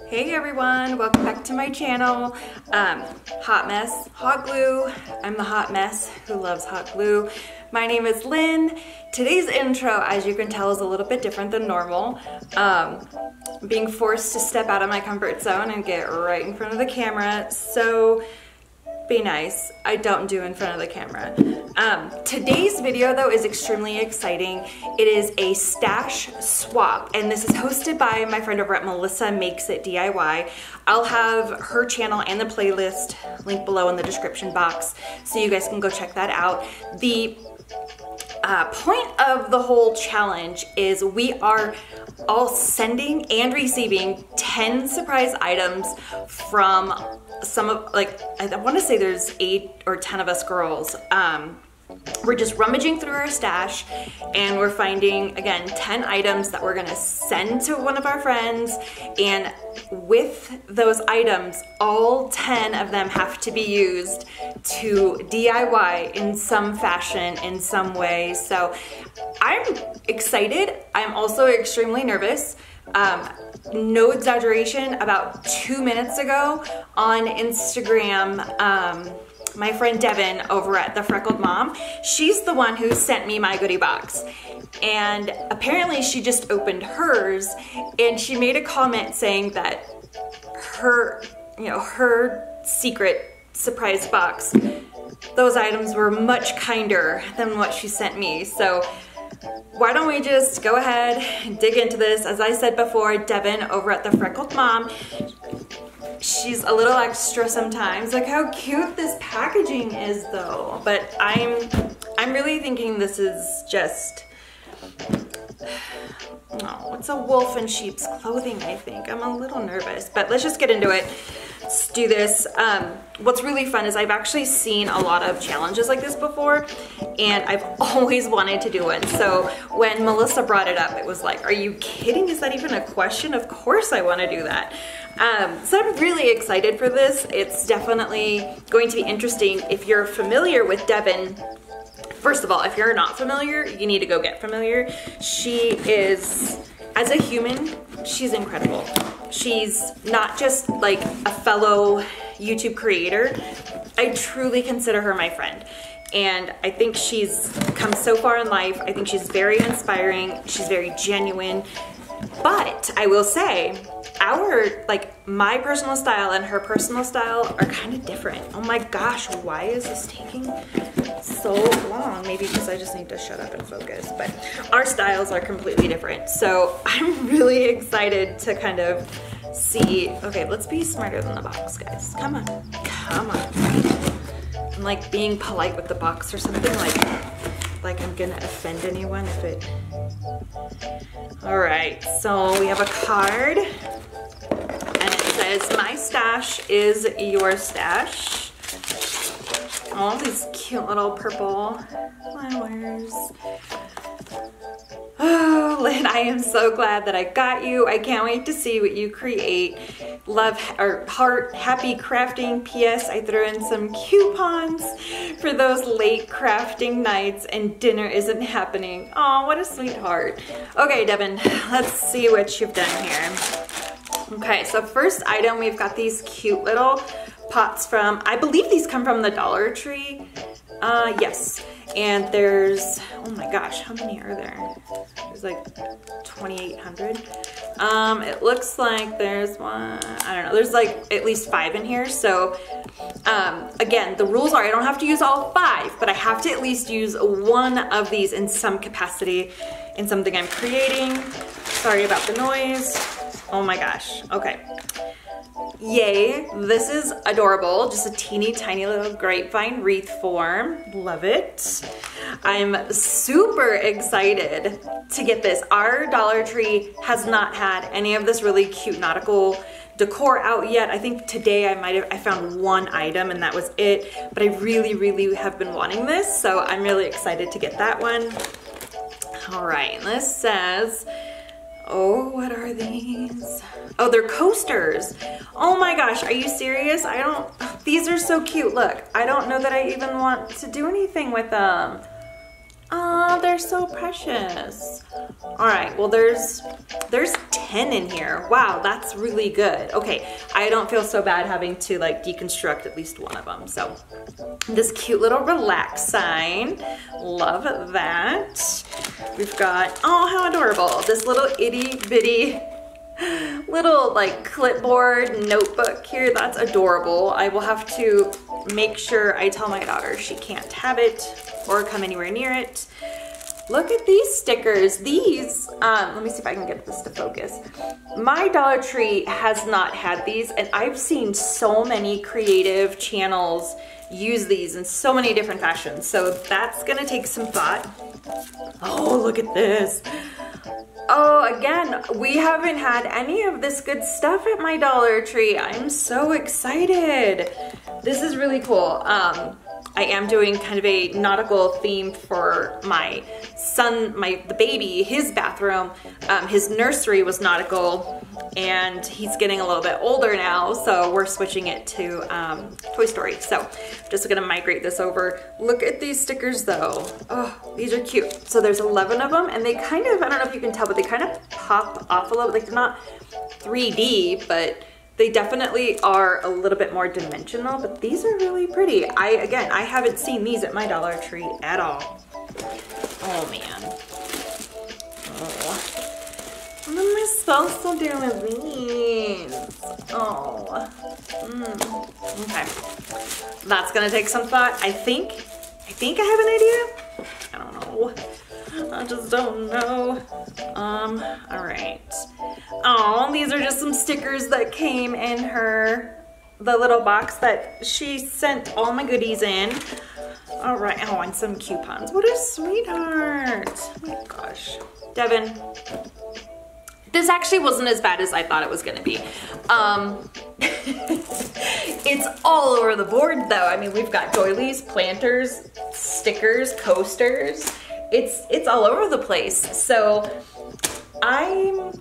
Hey everyone, welcome back to my channel. Hot mess, hot glue. I'm the hot mess who loves hot glue. My name is Lynn. Today's intro, as you can tell, is a little bit different than normal. Being forced to step out of my comfort zone and get right in front of the camera. So be nice. I don't do in front of the camera. Today's video though is extremely exciting. It is a stash swap, and this is hosted by my friend over at Melissa Makes It DIY. I'll have her channel and the playlist linked below in the description box, so you guys can go check that out. The point of the whole challenge is we are all sending and receiving 10 surprise items from some of, like, I want to say there's 8 or 10 of us girls. We're just rummaging through our stash and we're finding, again, 10 items that we're gonna send to one of our friends, and with those items, all 10 of them have to be used to DIY in some fashion, in some way. So I'm excited. I'm also extremely nervous. No exaggeration, about 2 minutes ago on Instagram, my friend Devin over at The Freckled Mom, she's the one who sent me my goodie box. And apparently she just opened hers and she made a comment saying that her, her secret surprise box, those items were much kinder than what she sent me. So why don't we just go ahead and dig into this? As I said before, Devin over at The Freckled Mom, she's a little extra sometimes. Look how cute this packaging is though. But I'm really thinking this is just, oh, it's a wolf in sheep's clothing, I think. I'm a little nervous, but let's just get into it. Let's do this. What's really fun is I've actually seen a lot of challenges like this before, and I've always wanted to do one. So when Melissa brought it up, it was like, are you kidding? Is that even a question? Of course I want to do that. So I'm really excited for this. It's definitely going to be interesting. If you're familiar with Devin, first of all, if you're not familiar, you need to go get familiar. She is, as a human, she's incredible. She's not just like a fellow YouTube creator. I truly consider her my friend. And I think she's come so far in life. I think she's very inspiring. She's very genuine. But I will say, my personal style and her personal style are kind of different. Oh my gosh, why is this taking so long? Maybe because I just need to shut up and focus, but our styles are completely different. So I'm really excited to kind of see, okay, let's be smarter than the box, guys. Come on, come on. I'm like being polite with the box or something, like I'm gonna offend anyone if it. All right, so we have a card and it says, my stash is your stash. All these cute little purple flowers. Oh, Lynn, I am so glad that I got you. I can't wait to see what you create. Love, or heart, happy crafting. P.S. I threw in some coupons for those late crafting nights and dinner isn't happening. Oh, what a sweetheart. Okay, Devin, let's see what you've done here. Okay, so first item, we've got these cute little pots from, I believe these come from the Dollar Tree. Yes. And there's, oh my gosh, how many are there? There's like 2,800. It looks like there's one, I don't know, there's like at least 5 in here. So again, the rules are I don't have to use all 5, but I have to at least use one of these in some capacity in something I'm creating. Sorry about the noise. Oh my gosh, okay. Yay, this is adorable. Just a teeny tiny little grapevine wreath form. Love it. I'm super excited to get this. Our Dollar Tree has not had any of this really cute nautical decor out yet. I think today I found one item and that was it, but I really have been wanting this, so I'm really excited to get that one. All right, and this says, oh, what are these? Oh, they're coasters. Oh my gosh, are you serious? These are so cute. Look, I don't know that I even want to do anything with them. Oh, they're so precious. All right, well there's 10 in here. Wow, that's really good. Okay, I don't feel so bad having to like deconstruct at least one of them. So this cute little relax sign, love that. We've got, oh how adorable, this little itty bitty little like clipboard notebook here. That's adorable. I will have to make sure I tell my daughter she can't have it or come anywhere near it. Look at these stickers. These, let me see if I can get this to focus. My Dollar Tree has not had these, and I've seen so many creative channels use these in so many different fashions. So that's gonna take some thought. Oh, look at this. Oh, again, we haven't had any of this good stuff at my Dollar Tree. I'm so excited. This is really cool. I am doing kind of a nautical theme for my son, the baby, his bathroom. His nursery was nautical, and he's getting a little bit older now, so we're switching it to Toy Story. So I'm just gonna migrate this over. Look at these stickers though. Oh, these are cute. So there's 11 of them, and they kind of, I don't know if you can tell, but they kind of pop off a little, like they're not 3D, but they definitely are a little bit more dimensional, but these are really pretty. Again, I haven't seen these at my Dollar Tree at all. Oh man. Oh. What am I supposed to do with these? Oh. Okay. That's gonna take some thought. I think I have an idea. I don't know. I just don't know. All right. Oh, these are just some stickers that came in the little box that she sent all my goodies in. All right, oh, and some coupons. What a sweetheart. Oh my gosh. Devin, this actually wasn't as bad as I thought it was gonna be. It's all over the board though. I mean, we've got doilies, planters, stickers, coasters. It's all over the place. So I'm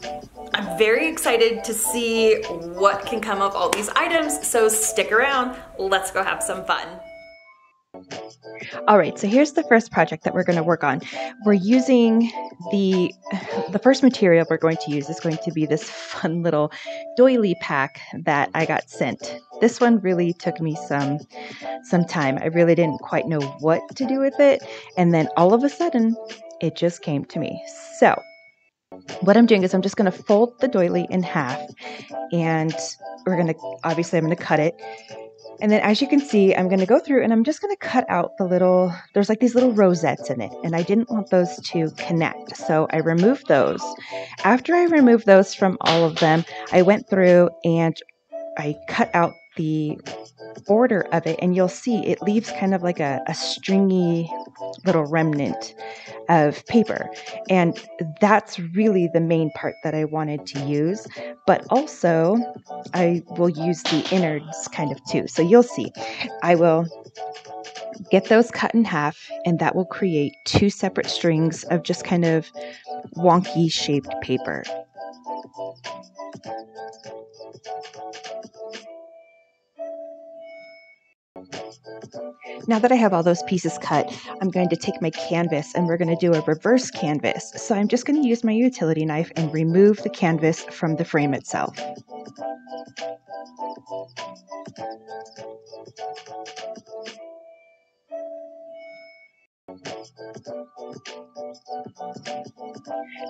very excited to see what can come of all these items. So stick around, let's go have some fun. All right, so here's the first project that we're going to work on. We're using the first material we're going to use is going to be this fun little doily pack that I got sent. This one really took me some time. I really didn't quite know what to do with it, and then all of a sudden it just came to me. So what I'm doing is I'm just going to fold the doily in half, and I'm going to cut it. And then as you can see, I'm going to go through and I'm just going to cut out there's like these little rosettes in it, and I didn't want those to connect. So I removed those. After I removed those from all of them, I went through and I cut out the border of it, and you'll see it leaves kind of like a stringy little remnant of paper. And that's really the main part that I wanted to use, but also I will use the innards kind of too. So you'll see, I will get those cut in half, and that will create two separate strings of just kind of wonky shaped paper. Now that I have all those pieces cut, I'm going to take my canvas and we're going to do a reverse canvas. So I'm just going to use my utility knife and remove the canvas from the frame itself.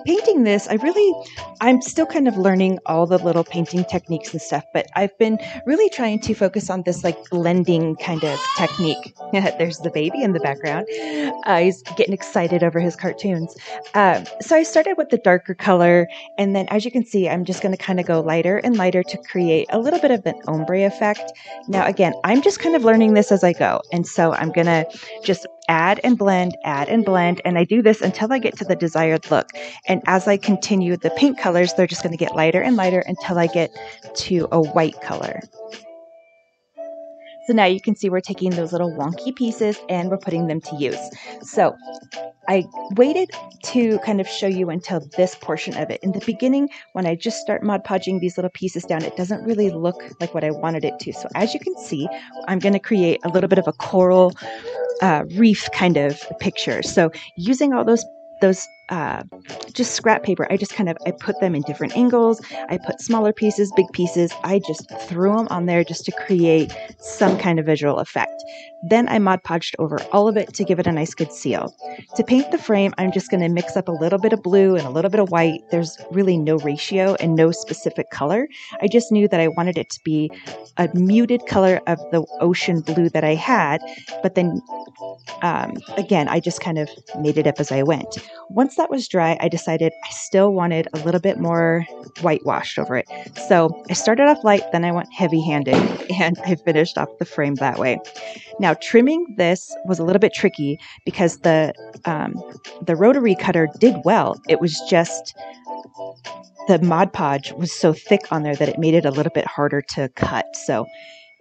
Painting this, I'm still kind of learning all the little painting techniques and stuff, but I've been really trying to focus on this like blending kind of technique. There's the baby in the background. He's getting excited over his cartoons. So I started with the darker color, and then as you can see, I'm just going to kind of go lighter and lighter to create a little bit of an ombre effect. Now, again, I'm just kind of learning this as I go, and so I'm going to just add and blend, and I do this until I get to the desired look. And as I continue the paint colors, they're just going to get lighter and lighter until I get to a white color. So now you can see we're taking those little wonky pieces and we're putting them to use. So I waited to kind of show you until this portion of it. In the beginning, when I just start Mod Podging these little pieces down, it doesn't really look like what I wanted it to. So as you can see, I'm going to create a little bit of a coral wreath kind of pictures. So using all those just scrap paper, I put them in different angles. I put smaller pieces, big pieces. I just threw them on there just to create some kind of visual effect. Then I Mod Podged over all of it to give it a nice good seal. To paint the frame, I'm just going to mix up a little bit of blue and a little bit of white. There's really no ratio and no specific color. I just knew that I wanted it to be a muted color of the ocean blue that I had, but then again, I just kind of made it up as I went. Once that was dry, I decided I still wanted a little bit more whitewashed over it. So I started off light, then I went heavy-handed, and I finished off the frame that way. Now, trimming this was a little bit tricky because the rotary cutter did well. It was just the Mod Podge was so thick on there that it made it a little bit harder to cut. So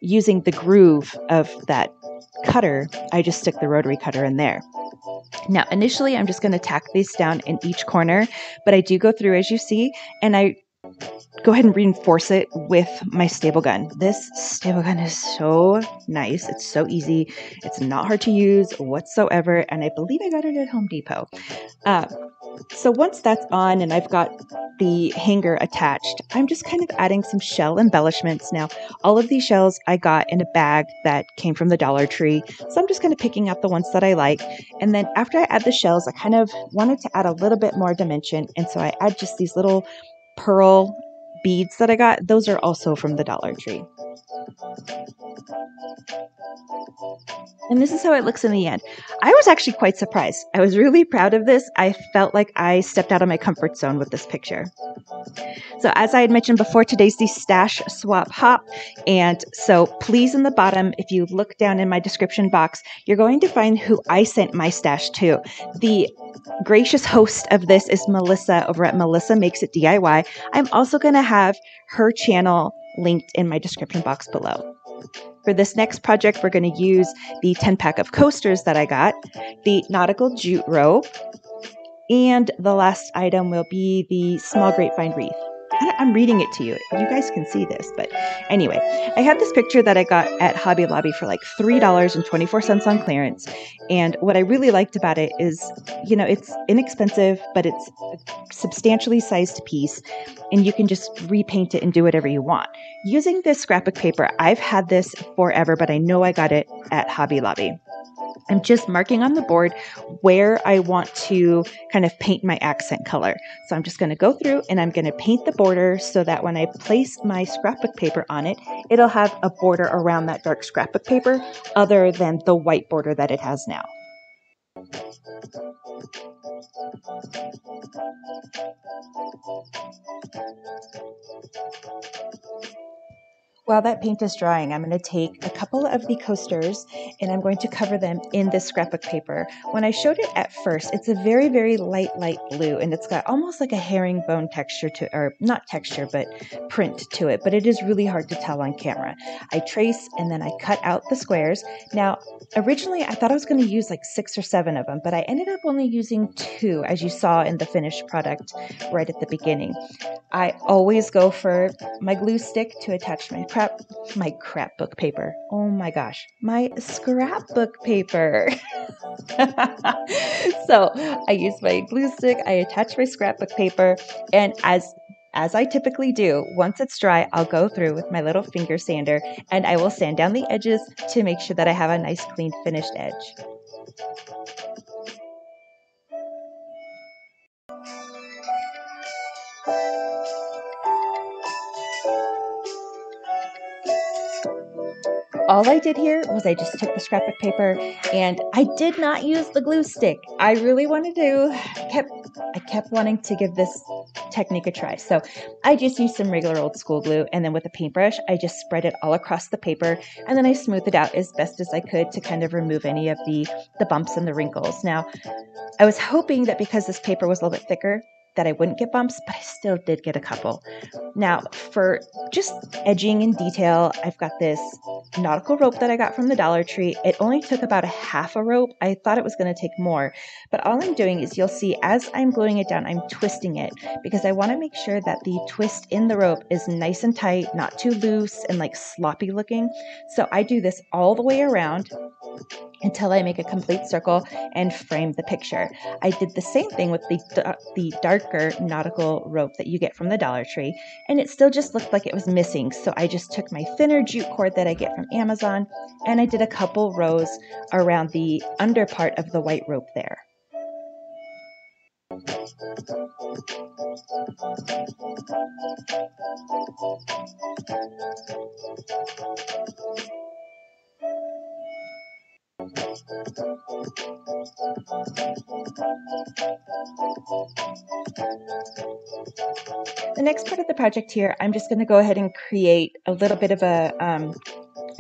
using the groove of that cutter, I just stick the rotary cutter in there. Now, initially, I'm just going to tack these down in each corner, but I do go through, as you see, and I go ahead and reinforce it with my staple gun. This staple gun is so nice. It's so easy. It's not hard to use whatsoever, and I believe I got it at Home Depot. So once that's on and I've got the hanger attached, I'm just kind of adding some shell embellishments. Now, all of these shells I got in a bag that came from the Dollar Tree. So I'm just kind of picking out the ones that I like. And then after I add the shells, I kind of wanted to add a little bit more dimension. And so I add just these little pearl beads that I got. Those are also from the Dollar Tree. And this is how it looks in the end. I was actually quite surprised. I was really proud of this. I felt like I stepped out of my comfort zone with this picture. So as I had mentioned before, today's the stash swap hop. And so please, in the bottom, if you look down in my description box, you're going to find who I sent my stash to. The gracious host of this is Melissa over at Melissa Makes It DIY. I'm also going to have her channel linked in my description box below. For this next project, we're going to use the 10-pack of coasters that I got, the nautical jute rope, and the last item will be the small grapevine wreath. I'm reading it to you. You guys can see this, but anyway, I have this picture that I got at Hobby Lobby for like $3.24 on clearance. And what I really liked about it is, you know, it's inexpensive, but it's a substantially sized piece and you can just repaint it and do whatever you want. Using this scrapbook paper, I've had this forever, but I know I got it at Hobby Lobby. I'm just marking on the board where I want to kind of paint my accent color. So I'm just going to go through and I'm going to paint the border so that when I place my scrapbook paper on it, it'll have a border around that dark scrapbook paper other than the white border that it has now. While that paint is drying, I'm going to take a couple of the coasters and I'm going to cover them in this scrapbook paper. When I showed it at first, it's a very, very light blue and it's got almost like a herringbone texture to, or not texture, but print to it, but it is really hard to tell on camera. I trace and then I cut out the squares. Now, originally I thought I was going to use like 6 or 7 of them, but I ended up only using 2, as you saw in the finished product right at the beginning. I always go for my glue stick to attach my scrapbook paper. Oh my gosh, my scrapbook paper. So I use my glue stick, I attach my scrapbook paper, and as I typically do, once it's dry, I'll go through with my little finger sander and I will sand down the edges to make sure that I have a nice clean finished edge. All I did here was I just took the scrapbook paper and I did not use the glue stick. I really wanted to, I kept wanting to give this technique a try. So I just used some regular old school glue and then with a paintbrush, I just spread it all across the paper and then I smoothed it out as best as I could to kind of remove any of the bumps and the wrinkles. Now, I was hoping that because this paper was a little bit thicker, that I wouldn't get bumps, but I still did get a couple. Now, for just edging and detail, I've got this nautical rope that I got from the Dollar Tree. It only took about a half a rope. I thought it was going to take more, but all I'm doing is you'll see as I'm gluing it down, I'm twisting it because I want to make sure that the twist in the rope is nice and tight, not too loose and like sloppy looking. So I do this all the way around until I make a complete circle and frame the picture. I did the same thing with the darker nautical rope that you get from the Dollar Tree, and it still just looked like it was missing. So I just took my thinner jute cord that I get from Amazon, and I did a couple rows around the under part of the white rope there. The next part of the project here, I'm just going to go ahead and create a little bit of a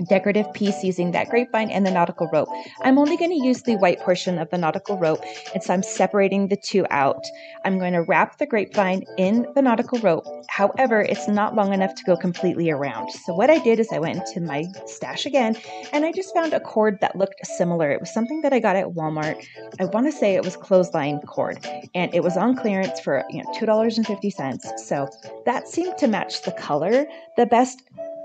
decorative piece using that grapevine and the nautical rope. I'm only going to use the white portion of the nautical rope, and so I'm separating the two out. I'm going to wrap the grapevine in the nautical rope. However, it's not long enough to go completely around. So what I did is I went into my stash again, and I just found a cord that looked similar. It was something that I got at Walmart. I want to say it was clothesline cord, and it was on clearance for $2.50. So that seemed to match the color the best.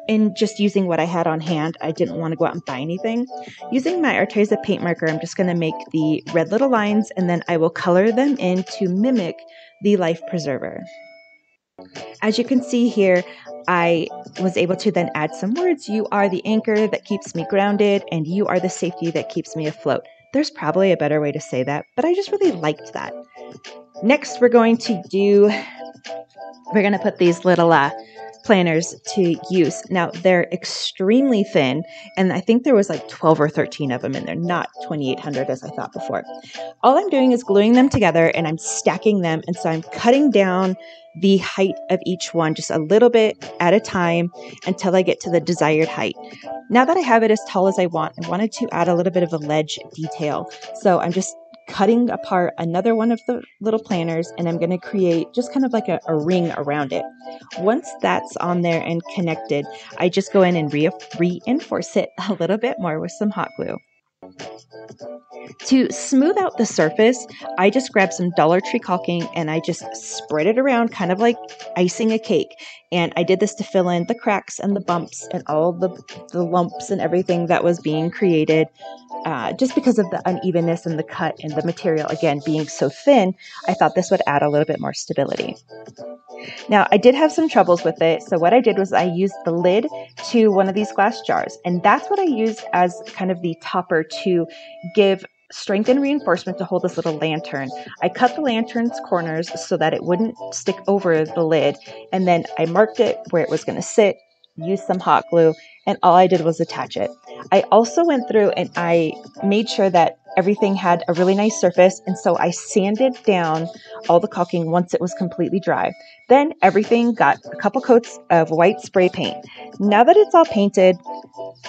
In just using what I had on hand, I didn't want to go out and buy anything. Using my Arteza paint marker, I'm just going to make the red little lines, and then I will color them in to mimic the life preserver. As you can see here, I was able to then add some words. You are the anchor that keeps me grounded, and you are the safety that keeps me afloat. There's probably a better way to say that, but I just really liked that. Next, we're going to put these little planners to use. Now, they're extremely thin, and I think there was like 12 or 13 of them in there, not 2,800 as I thought before. All I'm doing is gluing them together, and I'm stacking them, and so I'm cutting down the height of each one just a little bit at a time until I get to the desired height. Now that I have it as tall as I wanted to add a little bit of a ledge detail. So I'm just cutting apart another one of the little planners, and I'm going to create just kind of like a ring around it. Once that's on there and connected, I just go in and reinforce it a little bit more with some hot glue. To smooth out the surface, I just grabbed some Dollar Tree caulking and I just spread it around kind of like icing a cake. And I did this to fill in the cracks and the bumps and all the lumps and everything that was being created. Just because of the unevenness in the cut and the material, again, being so thin, I thought this would add a little bit more stability. Now, I did have some troubles with it, so what I did was I used the lid to one of these glass jars, and that's what I used as kind of the topper to give strength and reinforcement to hold this little lantern. I cut the lantern's corners so that it wouldn't stick over the lid, and then I marked it where it was going to sit, used some hot glue, and all I did was attach it. I also went through and I made sure that everything had a really nice surface, and so I sanded down all the caulking once it was completely dry. Then everything got a couple coats of white spray paint. Now that it's all painted,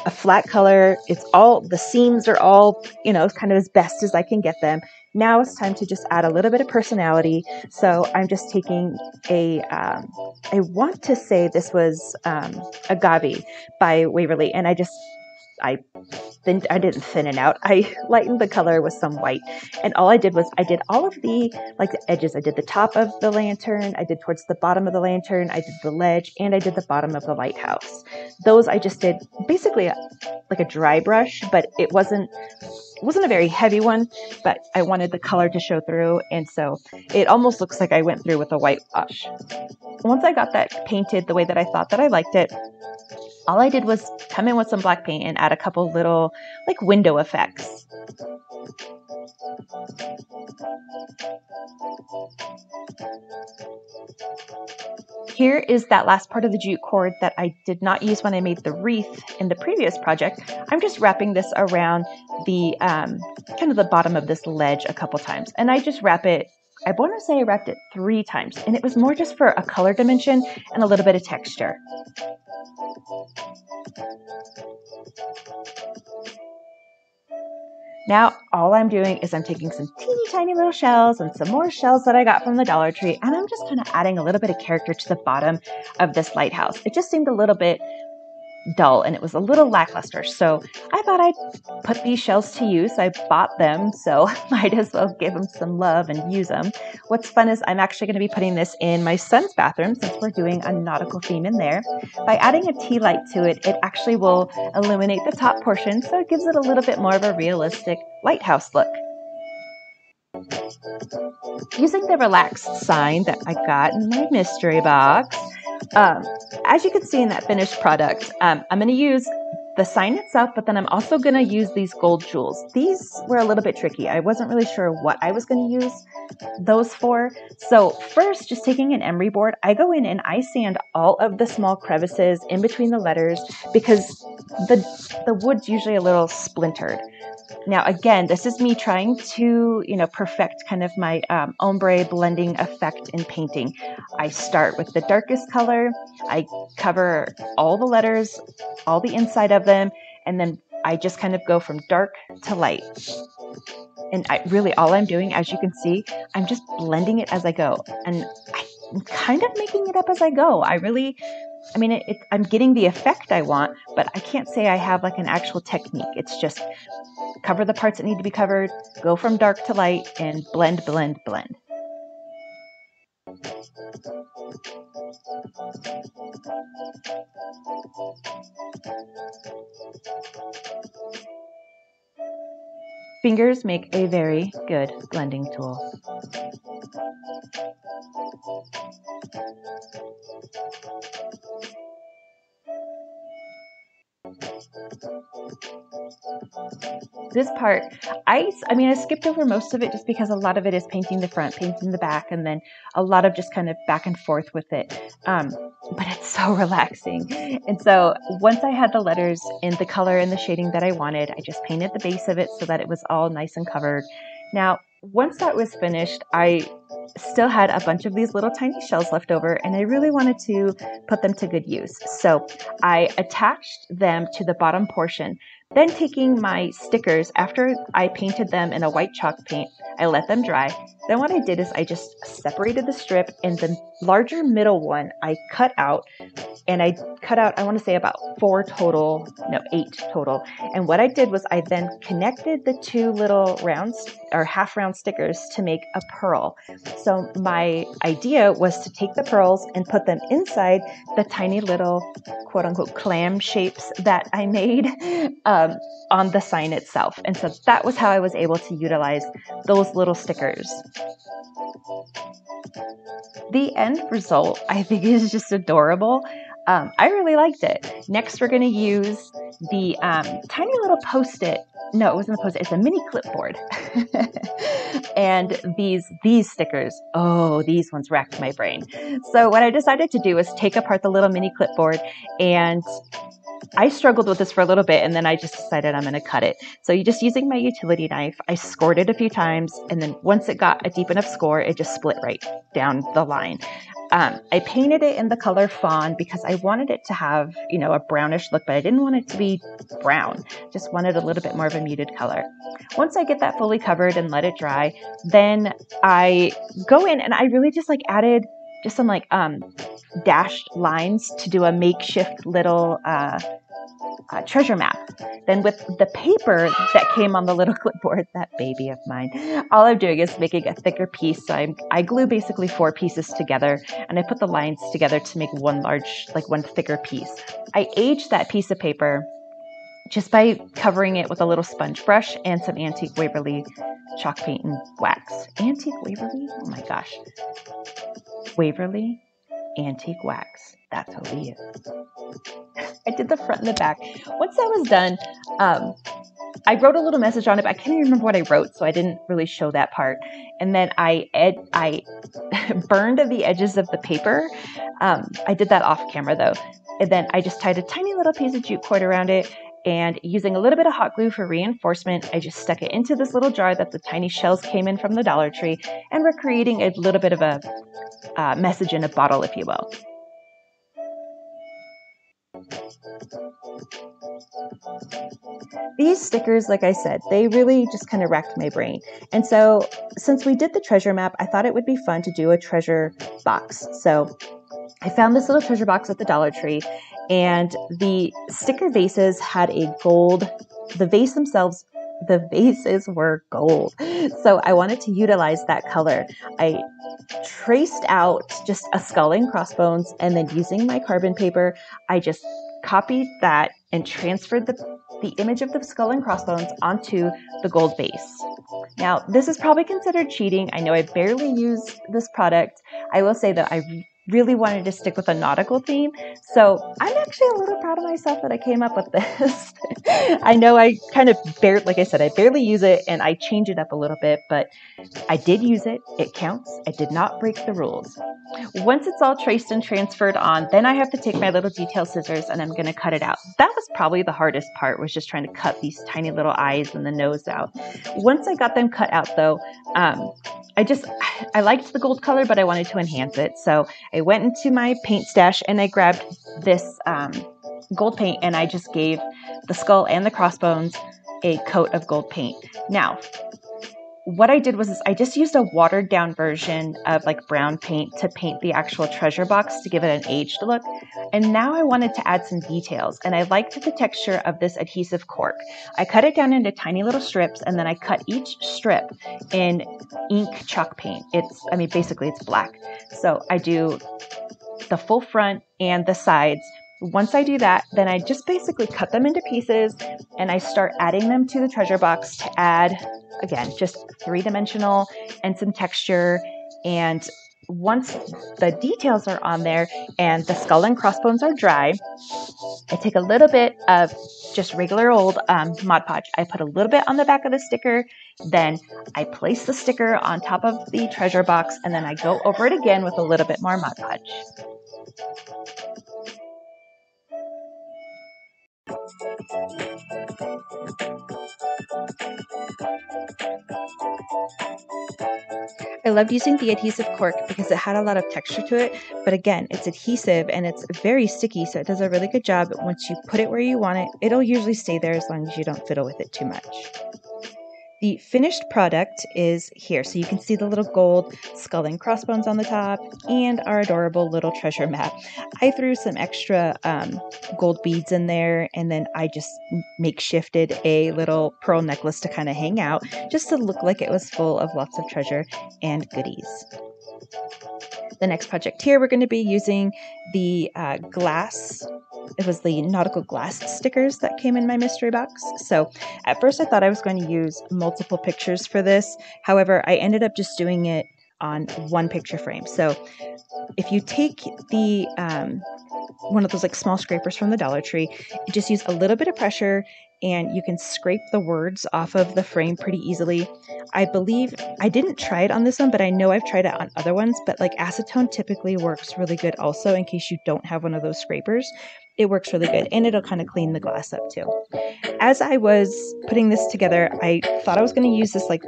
a flat color, the seams are all, kind of as best as I can get them. Now it's time to just add a little bit of personality. So I'm just taking I want to say this was Agave by Waverly, and I didn't thin it out. I lightened the color with some white, and all I did was I did all of the edges. I did the top of the lantern, I did towards the bottom of the lantern, I did the ledge, and I did the bottom of the lighthouse. Those I just did basically like a dry brush, but it wasn't a very heavy one, but I wanted the color to show through, and so it almost looks like I went through with a whitewash. Once I got that painted the way that I thought that I liked it, all I did was come in with some black paint and add a couple little window effects. Here is that last part of the jute cord that I did not use when I made the wreath in the previous project. I'm just wrapping this around the kind of the bottom of this ledge a couple times, and I just wrap it. I want to say I wrapped it 3 times, and it was more just for a color dimension and a little bit of texture. Now, all I'm doing is I'm taking some teeny tiny little shells and some more shells that I got from the Dollar Tree, and I'm just kind of adding a little bit of character to the bottom of this lighthouse. It just seemed a little bit dull and it was a little lackluster. So I thought I'd put these shells to use. I bought them, so might as well give them some love and use them. What's fun is I'm actually going to be putting this in my son's bathroom since we're doing a nautical theme in there. By adding a tea light to it, it actually will illuminate the top portion, so it gives it a little bit more of a realistic lighthouse look. Using the relaxed sign that I got in my mystery box, as you can see in that finished product, I'm going to use the sign itself, but then I'm also going to use these gold jewels. These were a little bit tricky. I wasn't really sure what I was going to use those for. So first, just taking an emery board, I go in and I sand all of the small crevices in between the letters because the wood's usually a little splintered. Now, again, this is me trying to, perfect kind of my ombre blending effect in painting. I start with the darkest color. I cover all the letters, all the inside of them, and then I just kind of go from dark to light. And all I'm doing, as you can see, I'm just blending it as I go. And I'm kind of making it up as I go. I'm getting the effect I want, but I can't say I have like an actual technique. It's just cover the parts that need to be covered, go from dark to light, and blend, blend, blend. Fingers make a very good blending tool. This part, I skipped over most of it just because a lot of it is painting the front, painting the back, and then a lot of just kind of back and forth with it. But it's so relaxing. And so once I had the letters in the color and the shading that I wanted, I just painted the base of it so that it was all nice and covered. Now, once that was finished, I still had a bunch of these little tiny shells left over, and I really wanted to put them to good use. So I attached them to the bottom portion. Then taking my stickers, after I painted them in a white chalk paint, I let them dry. Then what I did is I just separated the strip, and the larger middle one I cut out, and I cut out, I want to say about 8 total. And what I did was I then connected the two little rounds or half round stickers to make a pearl. So my idea was to take the pearls and put them inside the tiny little quote unquote clam shapes that I made on the sign itself. And so that was how I was able to utilize those little stickers. The end result, I think, is just adorable. I really liked it. Next, we're going to use the tiny little Post-it. No, it wasn't a Post-it. It's a mini clipboard. And these stickers, these ones racked my brain. So what I decided to do was take apart the little mini clipboard, and I struggled with this for a little bit, and then I just decided I'm going to cut it. So just using my utility knife, I scored it a few times, and then once it got a deep enough score, it just split right down the line. I painted it in the color fawn because I wanted it to have, a brownish look, but I didn't want it to be brown. Just wanted a little bit more of a muted color. Once I get that fully covered and let it dry, then I go in and I really just added just some dashed lines to do a makeshift little treasure map. Then with the paper that came on the little clipboard, that baby of mine, all I'm doing is making a thicker piece. So I glue basically 4 pieces together, and I put the lines together to make one thicker piece. I aged that piece of paper just by covering it with a little sponge brush and some Antique Waverly chalk paint and wax. Antique Waverly? Oh my gosh. Waverly Antique Wax. That's totally it. I did the front and the back. Once that was done, I wrote a little message on it, but I can't even remember what I wrote, so I didn't really show that part. And then I burned the edges of the paper. I did that off camera though. And then I just tied a tiny little piece of jute cord around it, and using a little bit of hot glue for reinforcement, I just stuck it into this little jar that the tiny shells came in from the Dollar Tree, and we're creating a little bit of a message in a bottle, if you will. These stickers, like I said, they really just kind of racked my brain. And so since we did the treasure map, I thought it would be fun to do a treasure box. So I found this little treasure box at the Dollar Tree, and the sticker vases had a gold, the vases were gold. So I wanted to utilize that color. I traced out just a skull and crossbones, and then using my carbon paper, I just copied that and transferred the image of the skull and crossbones onto the gold base. Now, this is probably considered cheating. I know I barely use this product. I will say that I really wanted to stick with a nautical theme. So I'm actually a little proud of myself that I came up with this. I know I kind of like I said, I barely use it and I change it up a little bit, but I did use it. It counts. I did not break the rules. Once it's all traced and transferred on, then I have to take my little detail scissors and I'm going to cut it out. That was probably the hardest part, was just trying to cut these tiny little eyes and the nose out. Once I got them cut out though, I liked the gold color, but I wanted to enhance it. So I went into my paint stash and I grabbed this gold paint and I just gave the skull and the crossbones a coat of gold paint. Now, what I did was I just used a watered down version of like brown paint to paint the actual treasure box to give it an aged look. And now I wanted to add some details, and I liked the texture of this adhesive cork. I cut it down into tiny little strips, and then I cut each strip in ink chalk paint. Basically it's black. So I do the full front and the sides. Once I do that, then I just basically cut them into pieces and I start adding them to the treasure box to add, again, just three-dimensional and some texture. And once the details are on there and the skull and crossbones are dry, I take a little bit of just regular old Mod Podge. I put a little bit on the back of the sticker, then I place the sticker on top of the treasure box, and then I go over it again with a little bit more Mod Podge. I loved using the adhesive cork because it had a lot of texture to it, but again, it's adhesive and it's very sticky, so it does a really good job. Once you put it where you want it, it'll usually stay there as long as you don't fiddle with it too much. The finished product is here, so you can see the little gold skull and crossbones on the top and our adorable little treasure map. I threw some extra gold beads in there, and then I just makeshifted a little pearl necklace to kind of hang out, just to look like it was full of lots of treasure and goodies. The next project here, we're going to be using the glass. It was the nautical glass stickers that came in my mystery box. So at first I thought I was going to use multiple pictures for this. However, I ended up just doing it on one picture frame. So if you take the one of those like small scrapers from the Dollar Tree, you just use a little bit of pressure and you can scrape the words off of the frame pretty easily. I believe, I didn't try it on this one, but I know I've tried it on other ones, but like acetone typically works really good also in case you don't have one of those scrapers. It works really good, and it'll kind of clean the glass up too. As I was putting this together, I thought I was going to use this like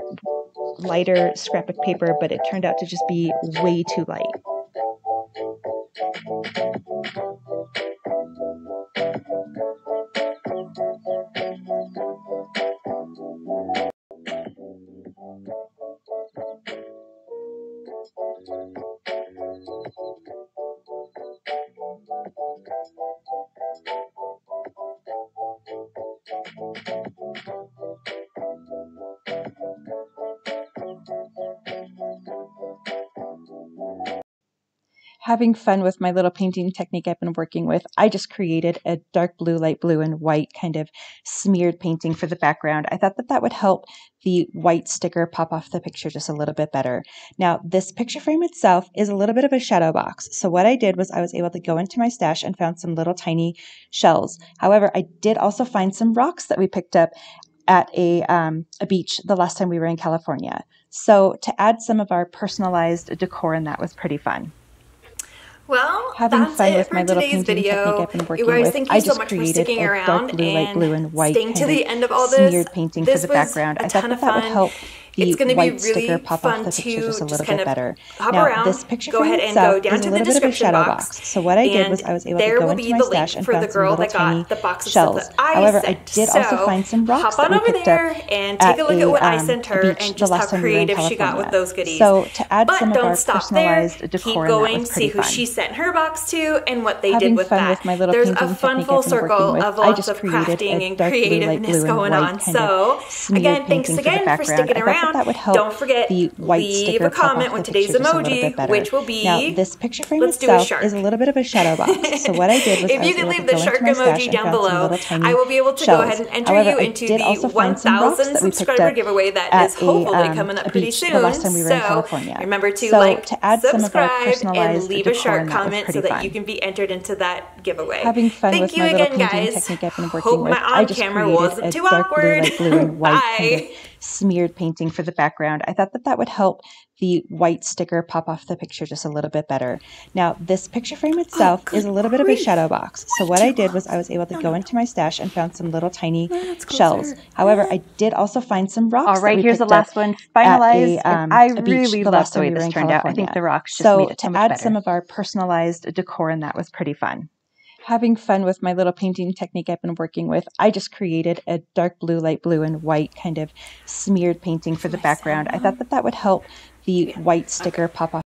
lighter scrapbook paper, but it turned out to just be way too light. Having fun with my little painting technique I've been working with, I just created a dark blue, light blue, and white kind of smeared painting for the background. I thought that that would help the white sticker pop off the picture just a little bit better. Now, this picture frame itself is a little bit of a shadow box. So what I did was I was able to go into my stash and found some little tiny shells. However, I did also find some rocks that we picked up at a beach the last time we were in California. So to add some of our personalized decor in that was pretty fun. Well, that's it for today's video. You guys, thank you so much for sticking around and staying to the end of all this. This was a ton of fun. the it's going to be white really sticker pop fun off the picture to just a little kind bit of better. hop Now, around. this picture Go frame ahead and itself go down is to a the little bit of a description shadow box. box. So what I did was I was able to there go will into be my the stash link and for the found some girl little that tiny got the box of shells. stuff that I However, sent. I did also find some rocks hop on that we over picked there up and take a look at what I sent her beach and the just how last time we were in creative she got with California. those goodies. So to add But some of our don't stop there. personalized Keep decor, and that going, was see pretty who fun. she sent her box to and what they Having did with fun that. with my little There's a painting fun technique full I've been working circle with, of I lots just of created crafting a and dark blue, light creativeness blue, and going white on. kind So of smeared again, thanks painting for the again for background. sticking I thought around. that would help Don't forget, the white leave sticker a pop comment off with the today's picture just a little bit emoji, better. which will be, Now, this picture frame let's do a itself shark. is a little bit of a shadow box. So what I did was if I you was can able leave to the go shark into my stash emoji and down found some below, little tiny I will be able to shells. go ahead and enter However, you I into did the also find some rocks 1,000 that we picked subscriber up giveaway that at is hopefully coming up pretty soon. the last time we were in So California. remember to So like, to add some of our subscribe, and personalized leave a decor, shark and that was comment pretty so that fun. you can be entered into that giveaway. Having fun Thank with you my little again, painting guys. technique I've been working Hope with, my I just on-camera created wasn't a too dark blue, awkward. light blue, and white kind of Bye. smeared painting for the background. I thought that that would help the white sticker pop off the picture just a little bit better. Now, this picture frame itself is a little bit of a shadow box. So what I did was I was able to go into my stash and found some little tiny shells. However, I did also find some rocks. All right, that we here's the picked last up one, finalized. at I a beach really the love last the time way we were this in turned out. I California. think the rocks just So made it so to much add better. some of our personalized decor, and that was pretty fun. Having fun with my little painting technique I've been working with, I just created a dark blue, light blue, and white kind of smeared painting for the background. I thought that that would help the white sticker pop off